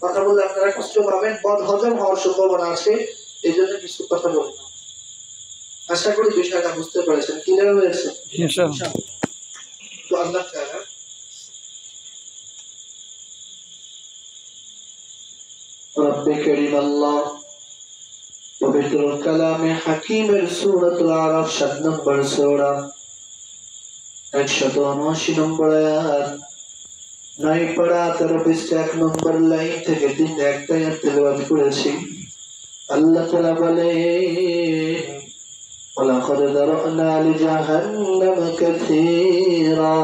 কথা বললে আপনারা কষ্ট পাবেন, বদ হজম হওয়ার সম্ভাবনা আছে, এই জন্য কিছু কথা বলবো। আশা করি বিষয়টা বুঝতে পেরেছেন, ক্লিয়ার হয়েছে? তো আল্লাহ তাআলা রব্বে কারীম আল্লাহ পবিত্র কালামে হাকিমের সূরাতুল আরাফ ৭ নম্বর সূরা ১৭৯ নম্বর আয়াত ৯ পারা ১৩ পৃষ্ঠা ১ নম্বর লাইন থেকে ৩ একটা আয়াত তেলাওয়াত করেছি। আল্লাহ তাআলা বলে ওয়ালাকাদ যারানা লিজাহান্নাম কাসীরা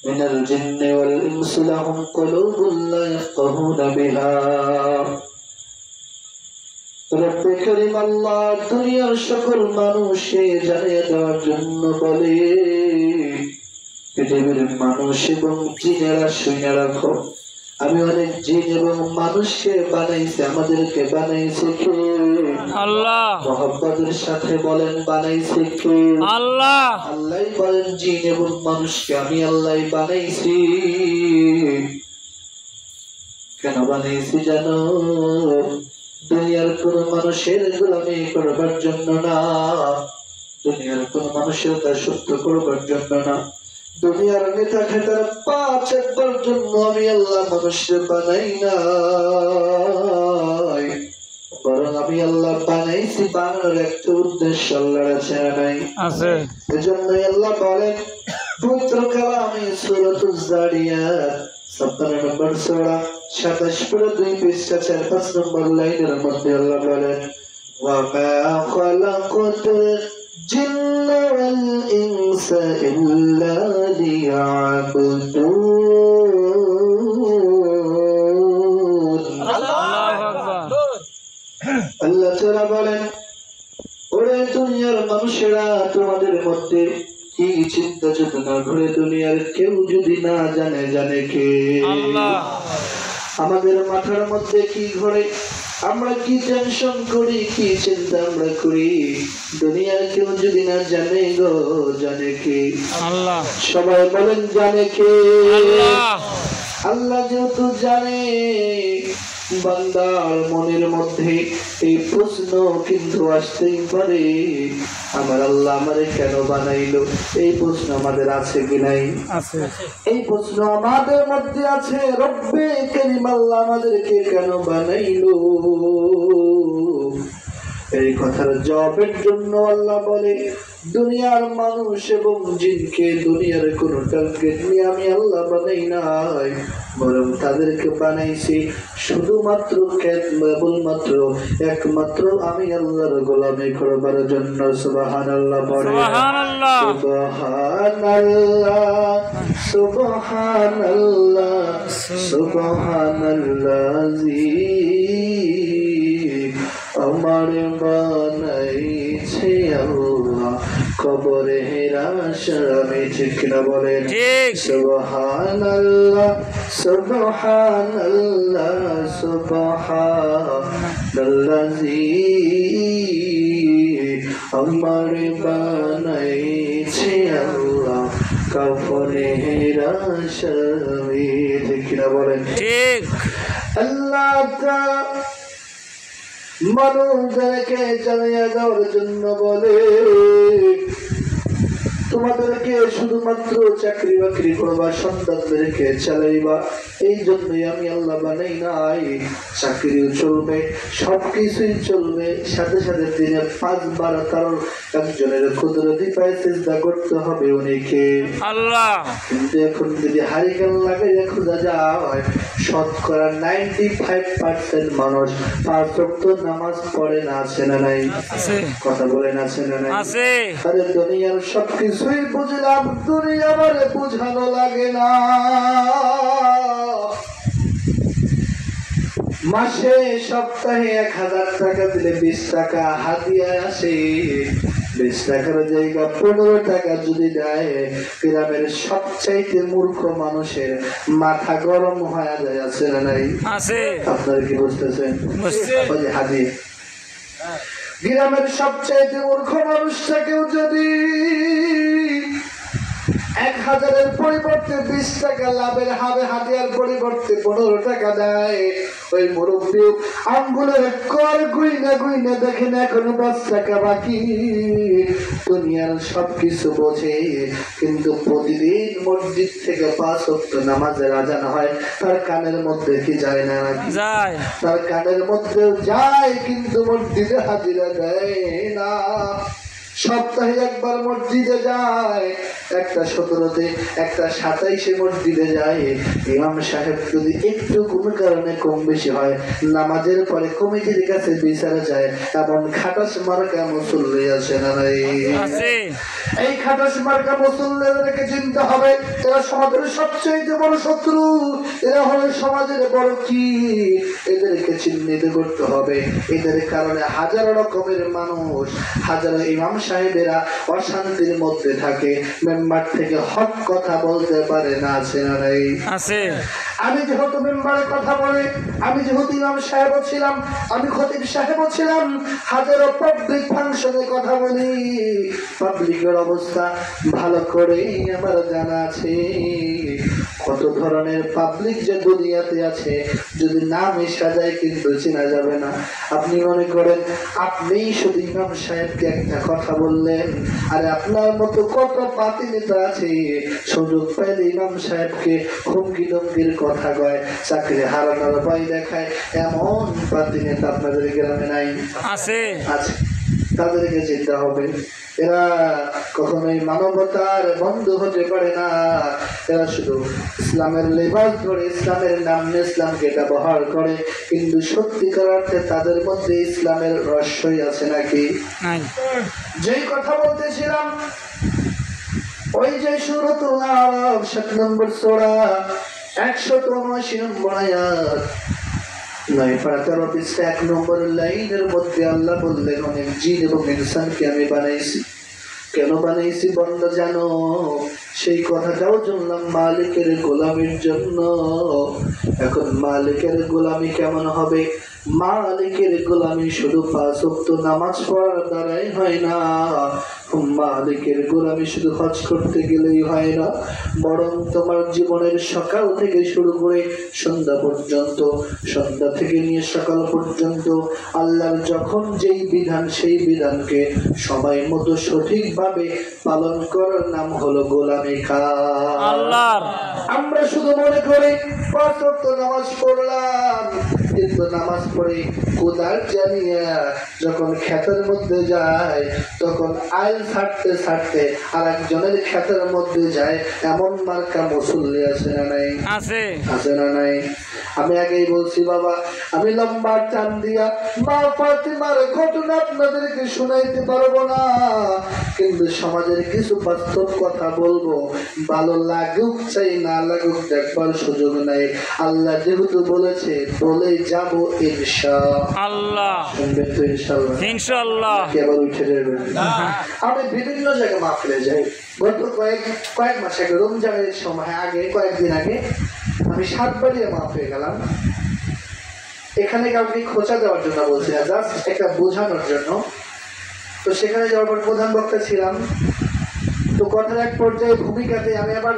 মিনাল জিন্নি ওয়াল ইনসি লাহুম কুলুবুন লা ইয়াফকাহুনা বিহা। রব্বে কারীম আল্লাহ দুনিয়ার সকল মানুষকে জানিয়ে দেওয়ার জন্য বলে, পৃথিবীর মানুষ এবং জিনেরা শুনে রাখো, আমি অনেক জিন এবং মানুষকে বানাইছি, আমাদেরকে বানাইছে কে? আল্লাহ। মহব্বতের সাথে বলেন বানাইছে কে? আল্লাহ। আল্লাহই বলেন জিন এবং মানুষকে আমি আল্লাহই বানাইছি। কেন বানাইছি জানো? দুনিয়ার কোন মানুষের গোলামি করবার জন্য না, দুনিয়ার কোন মানুষের দাসত্ব করবার জন্য না, দুনিয়ার নেতা খেতার পা চাটবার জন্য আমি আল্লাহ মানুষকে বানাই নাই, বরং আমি আল্লাহ বানাইছি বানানোর একটা উদ্দেশ্য আল্লাহর আছে। এজন্যই আল্লাহ বলেন পবিত্র কালামে সূরাতুজ জারিয়াত ৫৭ নম্বর সূরা ২৭ পড়ে ২ পৃষ্ঠা ৪-৫ নম্বর লাইনের মধ্যে আল্লাহ বলেন ওয়া মা খালাকাতুল জিন্না ওয়াল ইনসা ইল্লা লিয়াবুদুন। আল্লাহু আকবার। আল্লাহ তাআলা বলেন ওরে দুনিয়ার মানুষেরা, তোমাদের মধ্যে কি চিন্তা চেতনা ঘুরে দুনিয়ার কেউ যদি না জানে, জানে কে? আল্লাহ। আমাদের মাথার মধ্যে কি ঘরে, আমরা কি টেনশন করি, কি চিন্তা আমরা করি, দুনিয়ার কেউ যদি না জানে গো, জানে কে? আল্লাহ। সবাই বলেন জানে কে? আল্লাহ। আল্লাহ যেহেতু জানে, বান্দার মনের মধ্যে এই প্রশ্ন কিন্তু আসতেই পারে, আমার আল্লাহ আমারে কেন বানাইলো? এই প্রশ্ন আমাদের আছে কি নাই? আছে। এই প্রশ্ন আমাদের মধ্যে আছে, রব্বে কারীম আল্লাহ আমাদেরকে কেন বানাইলো? এই কথার জবাবের জন্য আল্লাহ বলে দুনিয়ার মানুষ এবং জিনকে দুনিয়ার কোন টার্গেট নিয়ে আমি আল্লাহ বানাই নাই, বরং তাদেরকে বানাইছি শুধুমাত্র কেবলমাত্র একমাত্র আমি আল্লাহর গোলামি করবার জন্য। সুবহানাল্লাহ পড়ে। সুবহানাল্লাহ সুবহানাল্লাহ সুবহানাল্লাহি আমার বানাইছে আল্লাহ কবরে রাশামি। ঠিক না বলেন? সুবহানাল্লাহ সুবহানাল্লাহ সুবহানাল্লাহি আমার বানাইছে আল্লাহ কবরে রাশামি। ঠিক না বলেন? ঠিক। আল্লাহ তাআলা মানুষদেরকে জানিয়ে দেওয়ার জন্য বলে তোমাদেরকে শুধুমাত্র চাকরি বাকরি করবা, সন্তানদেরকে চালাইবা, এই জন্যই আমি আল্লাহ বানাই নাই। চাকরিও চলবে, সবকিছুই চলবে, সাথে সাথে দিনের ৫ বার কারণ একজনের কুদরতি পায়ে সিজদা করতে হবে, উনিকে আল্লাহ। কিন্তু এখন যদি হারিকেন লাগে খোঁজা যায়, শতকরা ৯৫% মানুষ ৫ ওয়াক্ত নামাজ পড়ে না, আছে না নাই? কথা বলেন আছে না নাই? আরে দুনিয়ার সবকিছুই বুঝলাম, দুনিয়া আমারে বুঝানো লাগে না। মাসে সপ্তাহে ১,০০০ টাকা দিলে ২০ টাকা হাদিয়া আসে, ২০ টাকার জায়গা ১৫ টাকা যদি দেয়, গ্রামের সবচাইতে মূর্খ মানুষের মাথা গরম হয়ে যায়, আছে না নাই? আপনারা কি বুঝতেছেন? হাজি গ্রামের সবচাইতে মূর্খ মানুষটাকেও যদি 1000-এর পরিবর্তে 20 টাকা লাভের হাবে হাতিয়ার পরিবর্তে 15 টাকা দেয়। ওই মুরব্বী আঙ্গুলের কর গুইনা গুইনা দেখেন এখনো 5 টাকা বাকি। দুনিয়ার সবকিছু বোঝে, কিন্তু প্রতিদিন মসজিদ থেকে 5 ওয়াক্ত নামাজের আজান হয়, তার কানের মধ্যে কি যায় না? যায়। তার কানের মধ্যেও যায়, কিন্তু মসজিদে হাজিরা দেয় না। সপ্তাহে একবার মসজিদে যায়, একটা 17-তে, একটা 27-এ মসজিদে যায়। ইমাম সাহেব যদি একটু কোনো কারণে কম বেশি হয়, নামাজের পরে কমিটির কাছে বিচারে যায়। এমন খাটাস মার্কা মুসল্লি আছে না নাই? এই খাটাস মার্কা মুসল্লিদেরকে চিনতে হবে। এরা সমাজের সবচেয়ে বড় শত্রু, এরা হলো সমাজের বড় কি। এদেরকে চিহ্নিত করতে হবে। এদের কারণে হাজারো রকমের মানুষ, হাজারো ইমাম সাহেবেরা অশান্তির মধ্যে থাকে, মেম্বার থেকে হক কথা বলতে পারে না। আছে না নাই? আছে। আমি যেহেতু মেম্বারে কথা বলে, আমি যেহেতু ইমাম সাহেবও ছিলাম, আমি খতিব সাহেবও ছিলাম, হাজারো পাবলিক ফাংশনে কথা বলি। পাবলিকের অবস্থা ভালো করে আমার জানা আছে। কত ধরনের পাবলিক যে দুনিয়াতে আছে, যদি নাম এসা যায় কিন্তু চেনা যাবে না। আপনি মনে করেন আপনি শুধু ইমাম সাহেবকে একটা কথা বললেন, আর আপনার মতো কত পাতি নেতা আছে, সুযোগ পাইলে ইমাম সাহেবকে হুমকি ধমকির কথা কয়, চাকরি হারানোর ভয় দেখায়। এমন পাতি নেতা আপনাদের গ্রামে নাই? আছে। আছে। তাদেরকে চিন্তা হবে। এরা কখনোই মানবতার বন্ধু হতে পারে না। এরা শুধু ইসলামের লেবাস ধরে, ইসলামের নামে ইসলামকে ব্যবহার করে, কিন্তু সত্যিকার অর্থে তাদের মধ্যে ইসলামের রহস্যই আছে নাকি? যেই কথা বলতেছিলাম, ওই যে সূরাতুল আরাফ 7 নম্বর সূরা 179 নম্বর আয়াত, 9-13 নম্বর লাইনের মধ্যে আল্লাহ বললেন, অনেক জিন এবং ইনসানকে আমি বানাইছি। কেন বানাইছি বন্ধা জানো? সেই কথাটাও জানলাম, মালিকের গোলামির জন্য। এখন মালিকের গোলামি কেমন হবে? মালিকের গোলামি শুধু 5 ওয়াক্ত নামাজ পড়ার দ্বারাই হয় না। মালিকের গোলামি শুধু হজ করতে গেলেই হয় না, বরং তোমার জীবনের সকাল থেকে শুরু করে সন্ধ্যা পর্যন্ত, সন্ধ্যা থেকে নিয়ে সকাল পর্যন্ত আল্লাহর যখন যেই বিধান, সেই বিধানকে সময় মতো সঠিকভাবে পালন করার নাম হলো গোলামি করা। আমরা শুধু মনে করি 5 ওয়াক্ত নামাজ পড়লাম, কিন্তু নামাজ পড়ে কোদাল জানিয়ে যখন ক্ষেতের মধ্যে যায়, তখন আইল ছাড়তে ছাড়তে আর একজনের ক্ষেতের মধ্যে যায়। এমন মার্কা মুসল্লি আছে না নাই? আছে। আছে না নাই? আমি আগেই বলছি বাবা, আমি লম্বা টান দিয়া মা ফাতিমার ঘটনা আপনাদেরকে শোনাইতে পারবো না, কিন্তু সমাজের কিছু বাস্তব কথা বলবো। ভালো লাগুক চাই না লাগুক দেখবার সুযোগ নাই। আল্লাহ যেহেতু বলেছে, বলে যাব ইনশাআল্লাহ। শুনবেন তো ইনশাআল্লাহ? ইনশাআল্লাহ। কেবল উঠে যাবেন। আমি বিভিন্ন জায়গায় মাহফিলে যাই। গত কয়েক মাস আগে, রমজানের সময় আগে, কয়েকদিন আগে আমি সাতবাড়িয়া মাহফিলে গেলাম। এখানে কাউকে খোঁচা দেওয়ার জন্য বলছি না, জাস্ট একটা বোঝানোর জন্য। তো সেখানে যাওয়ার পর প্রধান বক্তা ছিলাম। তো কথার এক পর্যায়ে ভূমিকাতে আমি আবার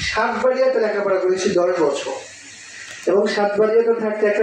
সাতবাড়িয়াতে লেখাপড়া করেছি 10 বছর, এবং সাতবাড়িয়াতে থাকতে একটা